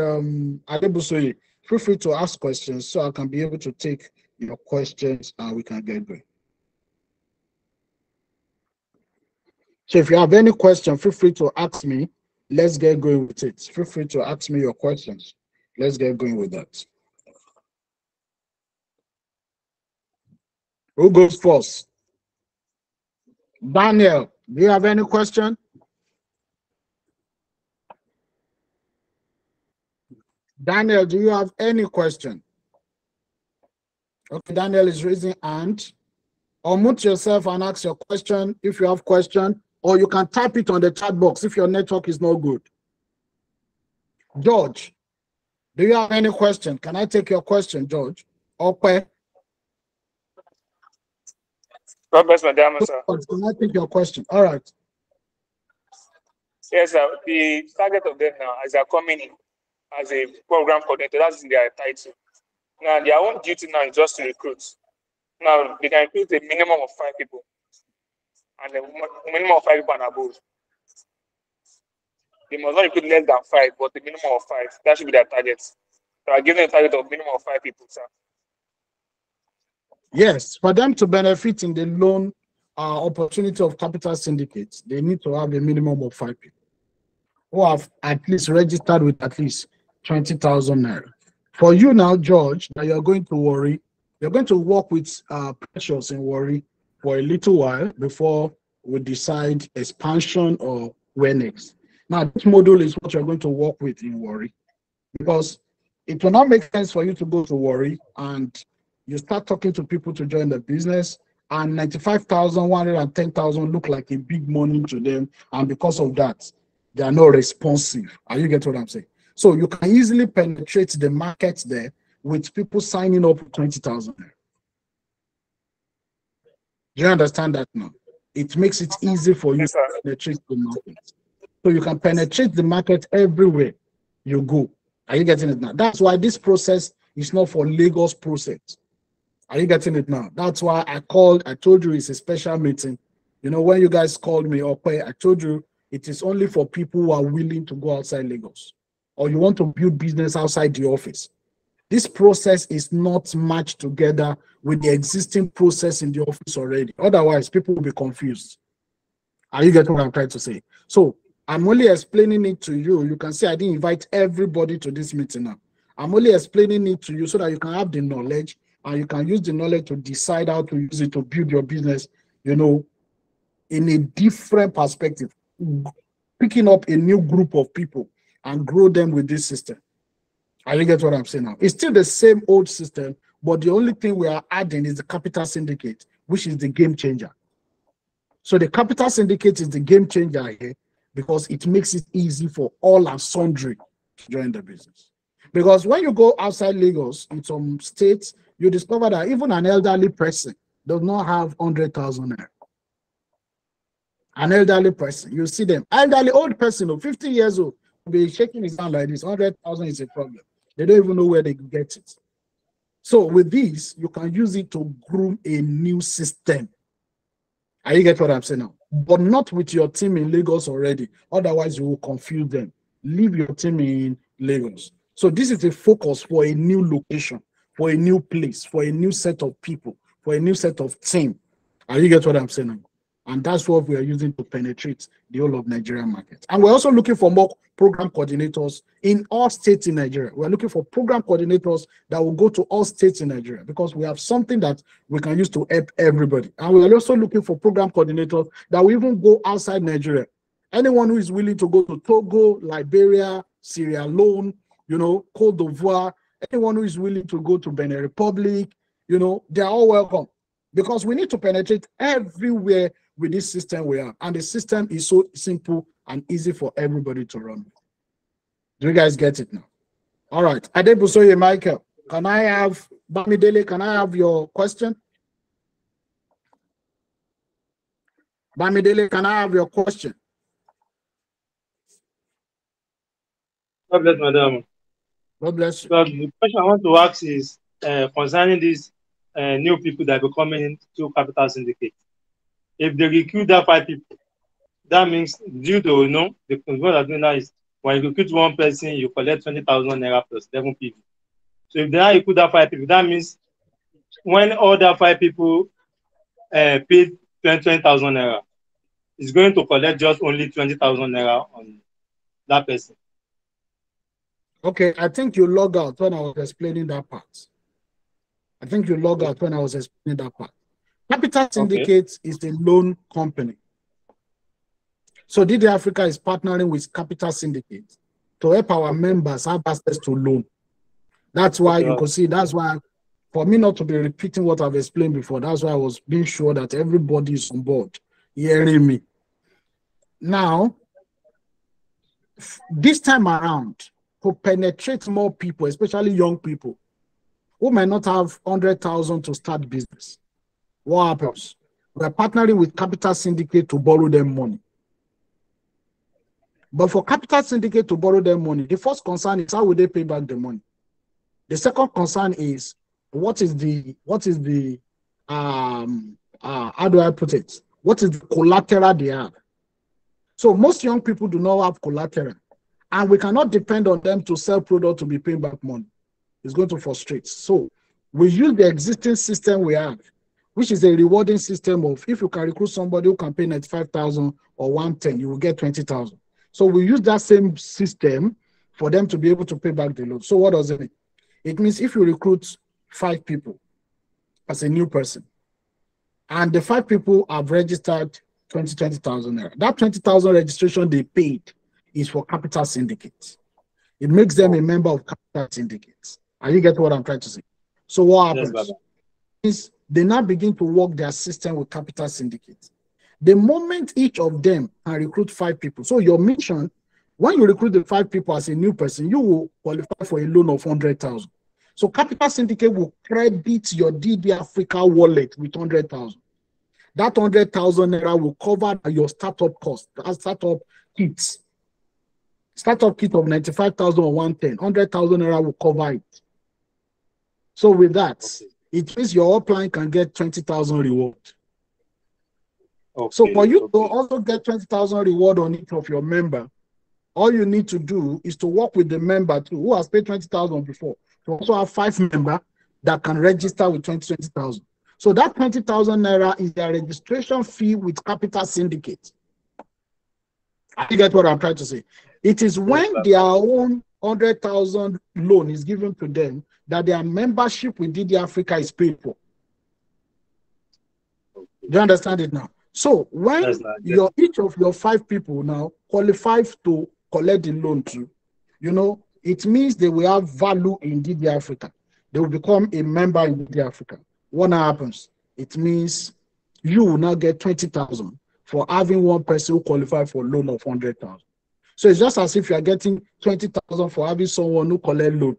Adebusoye, feel free to ask questions so I can be able to take your questions and we can get going. So if you have any question, feel free to ask me. Let's get going with it. Feel free to ask me your questions. Let's get going with that. Who goes first? Daniel, do you have any question? Daniel, do you have any question? Okay, Daniel is raising hand. Unmute yourself and ask your question if you have question, or you can type it on the chat box if your network is not good. George, do you have any question? Can I take your question, George? Okay. God bless Madam, sir. Can I take your question? All right. Yes, sir. The target of them now is they're coming in as a program coordinator. That's their title. Now, their own duty now is just to recruit. Now, they can recruit a minimum of 5 people and a minimum of 5 people and above. They must not recruit less than 5, but the minimum of 5. That should be their target. So I give them a target of minimum of 5 people, sir. Yes, for them to benefit in the loan opportunity of capital syndicates, they need to have a minimum of 5 people who have at least registered with at least 20,000 naira. For you now, George, that you're going to worry, you're going to work with Precious in worry for a little while before we decide expansion or where next. Now, this module is what you're going to work with in worry, because it will not make sense for you to go to worry and you start talking to people to join the business, and 95,000, 110,000 look like a big money to them, and because of that, they are not responsive. Are you getting what I'm saying? So you can easily penetrate the market there with people signing up for 20,000. Do you understand that now? It makes it easy for you to penetrate the market. So you can penetrate the market everywhere you go. Are you getting it now? That's why this process is not for Lagos process. Are you getting it now? That's why I told you it's a special meeting. You know, when you guys called me up, I told you it is only for people who are willing to go outside Lagos, or you want to build business outside the office. This process is not matched together with the existing process in the office already. Otherwise, people will be confused. Are you getting what I'm trying to say? So I'm only explaining it to you. You can see I didn't invite everybody to this meeting now. I'm only explaining it to you so that you can have the knowledge and you can use the knowledge to decide how to use it to build your business, you know, in a different perspective, picking up a new group of people and grow them with this system. Are you get what I'm saying now? It's still the same old system, but the only thing we are adding is the capital syndicate, which is the game changer. So the capital syndicate is the game changer here because it makes it easy for all and sundry to join the business. Because when you go outside Lagos, in some states, you discover that even an elderly person does not have 100,000 naira. An elderly person, you see them, elderly old person, 50 years old, will be shaking his hand like this. 100,000 is a problem. They don't even know where they get it. So with this, you can use it to groom a new system. Are you get what I'm saying now? But not with your team in Lagos already. Otherwise, you will confuse them. Leave your team in Lagos. So this is a focus for a new location, for a new place, for a new set of people, for a new set of team. Are you get what I'm saying now? And that's what we are using to penetrate the whole of Nigerian market. And we're also looking for more program coordinators in all states in Nigeria. We're looking for program coordinators that will go to all states in Nigeria because we have something that we can use to help everybody. And we're also looking for program coordinators that will even go outside Nigeria. Anyone who is willing to go to Togo, Liberia, Sierra Leone, you know, Cote d'Ivoire, anyone who is willing to go to Benin Republic, you know, they're all welcome because we need to penetrate everywhere with this system we have. And the system is so simple and easy for everybody to run. Do you guys get it now? All right. Adebusoye Michael, can I have Bamidele, can I have your question? Bamidele, can I have your question? God bless, madam. God bless you. So the question I want to ask is concerning these new people that are coming into capital syndicate. If they recruit that 5 people, that means due to the what I'm doing now is when you recruit one person, you collect 20,000 naira plus 11 people. So if they now recruit that 5 people, that means when all that 5 people paid 20,000 naira, it's going to collect just only 20,000 naira on that person. Okay, I think you log out when I was explaining that part. Capital Syndicate is a loan company. So DD Africa is partnering with Capital Syndicate to help our members have access to loan. That's why you can see, that's why for me not to be repeating what I've explained before, that's why I was being sure that everybody is on board hearing me. Now, this time around, to penetrate more people, especially young people, who might not have 100,000 to start business, what happens? We're partnering with Capital Syndicate to borrow them money. But for Capital Syndicate to borrow them money, the first concern is how will they pay back the money? The second concern is how do I put it? What is the collateral they have? So most young people do not have collateral, and we cannot depend on them to sell product to be paying back money. It's going to frustrate. So we use the existing system we have, which is a rewarding system of if you can recruit somebody who can pay 95,000 or 110, you will get 20,000. So we use that same system for them to be able to pay back the loan. So what does it mean? It means if you recruit 5 people as a new person, and the 5 people have registered 20,000 naira, that 20,000 registration they paid is for Capital Syndicate. It makes them a member of Capital Syndicate. Are you getting what I'm trying to say? So what happens is they now begin to work their system with Capital Syndicate. The moment each of them can recruit 5 people, so your mission, when you recruit the 5 people as a new person, you will qualify for a loan of 100,000. So Capital Syndicate will credit your DD Africa wallet with 100,000. That 100,000 naira will cover your startup cost, startup kits. Startup kit of 95,000 or 110, 100,000 naira will cover it. So with that, it means your upline can get 20,000 reward. So for you to also get 20,000 reward on each of your member, all you need to do is to work with the member too, who has paid 20,000 before. You also have 5 members that can register with 20,000. So that 20,000 naira is their registration fee with Capital Syndicate. You get what I'm trying to say? It is when their own 100,000 loan is given to them that their membership with DD Africa is paid for. Do you understand it now? So when each of your 5 people now qualifies to collect the loan too, it means they will have value in DD Africa. They will become a member in DD Africa. What happens? It means you will now get 20,000 for having one person who qualifies for a loan of 100,000. So it's just as if you are getting 20,000 for having someone who collect loan,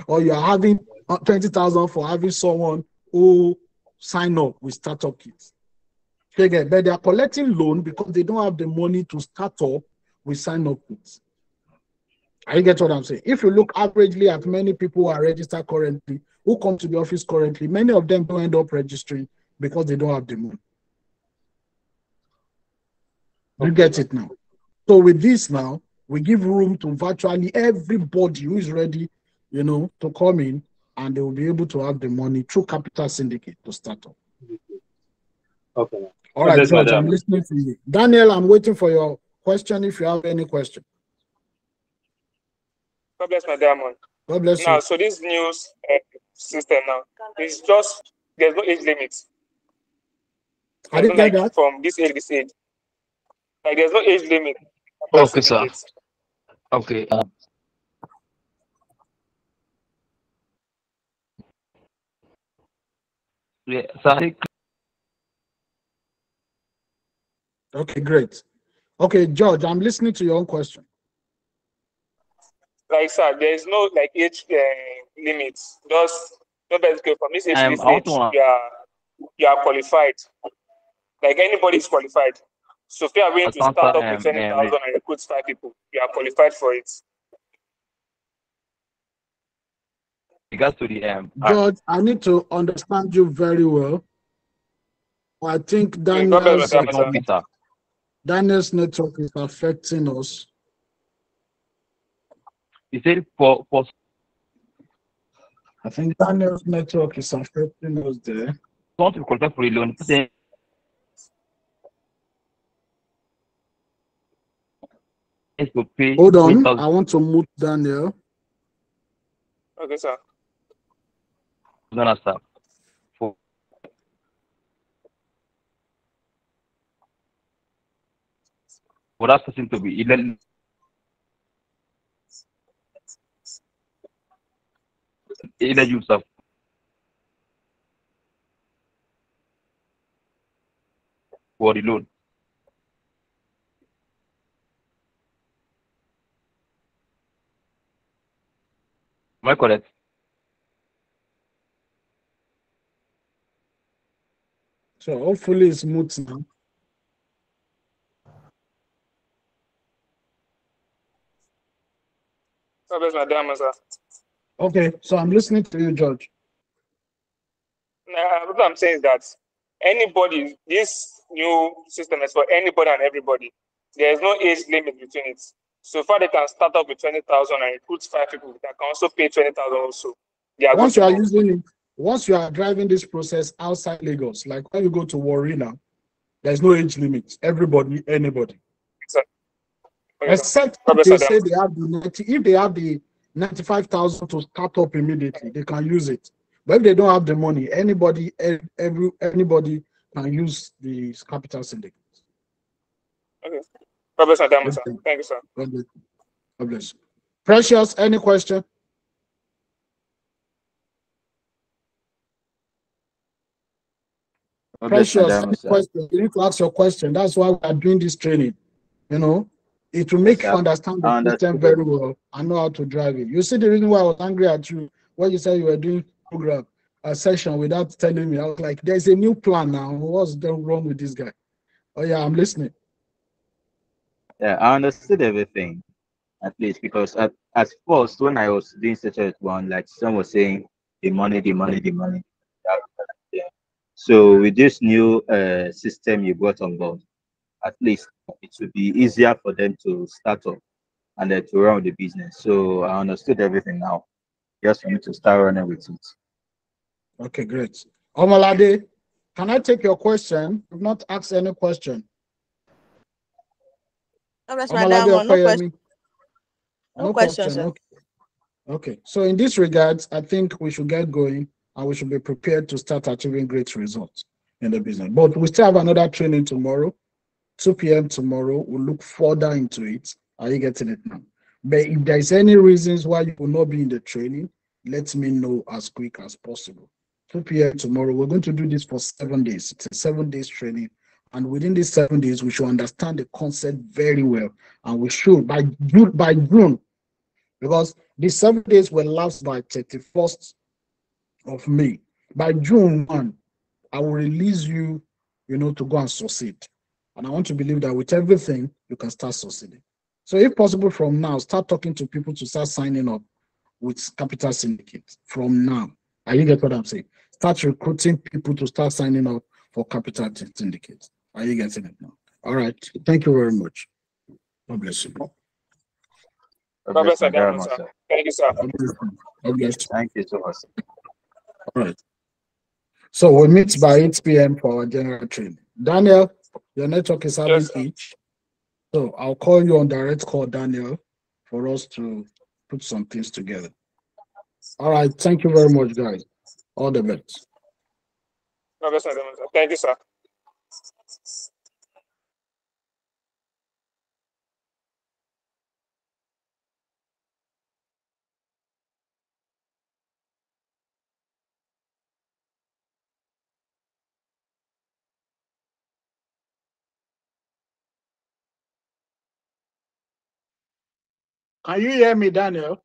or you are having 20,000 for having someone who sign up with startup kits. But they are collecting loan because they don't have the money to start up with sign up kits. I get what I'm saying. If you look averagely at many people who are registered currently, who come to the office currently, many of them don't end up registering because they don't have the money. You get it now. So with this now, we give room to virtually everybody who is ready, to come in, and they will be able to have the money through Capital Syndicate to start up. Okay. All right, George, I'm listening to you. Daniel, I'm waiting for your question if you have any question. God bless my diamond. God bless now, you. So this new system now is just, there's no age limit. I didn't get that. From this age to this age. Like there's no age limit. Okay, sir. Okay. Yeah, so Okay, great. Okay, George, I'm listening to your own question. Like, sir, there is no age limit. Just No, basically from this age to I this want age, to you are qualified. Like anybody is qualified. So if you are willing to answer start up with 20,000 and recruit 5 people, you are qualified for it. regards to the George, I need to understand you very well. I think Daniel's officer. Daniel's network is affecting us. He said for I think Daniel's network is affecting us there. someone to qualify for a loan, to pay. Hold on, I want to mute Daniel. Okay, sir. Sir. For that person to be eligible for the loan. Am I correct? So hopefully it's mute now. Okay, so I'm listening to you, George. What I'm saying is that anybody, this new system is for anybody and everybody. There is no age limit between it. So far, they can start up with 20,000 and recruit 5 people that can also pay 20,000 also. Once you are using it, once you are driving this process outside Lagos, like when you go to Warri now, there's no age limit. Everybody, anybody. Except if they say they have the 90, if they have the 95,000 to start up immediately, they can use it. But if they don't have the money, anybody can use the capital syndicate. Okay. God bless you, sir. Thank you, sir. God bless you. Precious, any question? Precious, any question? You need to ask your question. That's why we are doing this training. You know, it will make you understand the system very well and know how to drive it. You see the reason why I was angry at you when you said you were doing program a session without telling me. I was like, there's a new plan now. What's wrong with this guy? Oh yeah, I'm listening. Yeah, I understood everything at least because at first when I was doing search one, like someone was saying the money, the money, the money. So with this new system you brought on board, at least it would be easier for them to start up and then to run the business. So I understood everything now. Just for me to start running with it. Okay, great. Omalade, can I take your question? I've not asked any question. Omalade, no question. No question. Okay. Okay. So in this regard, I think we should get going and we should be prepared to start achieving great results in the business. But we still have another training tomorrow, 2 p.m. tomorrow. We'll look further into it. Are you getting it now? But if there's any reasons why you will not be in the training, let me know as quick as possible. 2 p.m. tomorrow. We're going to do this for 7 days. It's a 7 days training. And within these 7 days, we should understand the concept very well. And we should by June, because the 7 days will last by 31st of May. By June 1, I will release you, to go and succeed. And I want to believe that with everything, you can start succeeding. So if possible from now, start talking to people to start signing up with Capital Syndicate from now. Are you get what I'm saying? Start recruiting people to start signing up for Capital Syndicate. Are you getting it now? All right. Thank you very much. God bless you. God bless you, sir. Thank you, sir. God bless you. Thank you so much. All right. So we meet by 8 p.m. for our general training. Daniel, your network is having each. So I'll call you on direct call, Daniel, for us to put some things together. All right. Thank you very much, guys. All the best. God bless you, sir. Thank you, sir. Can you hear me, Daniel?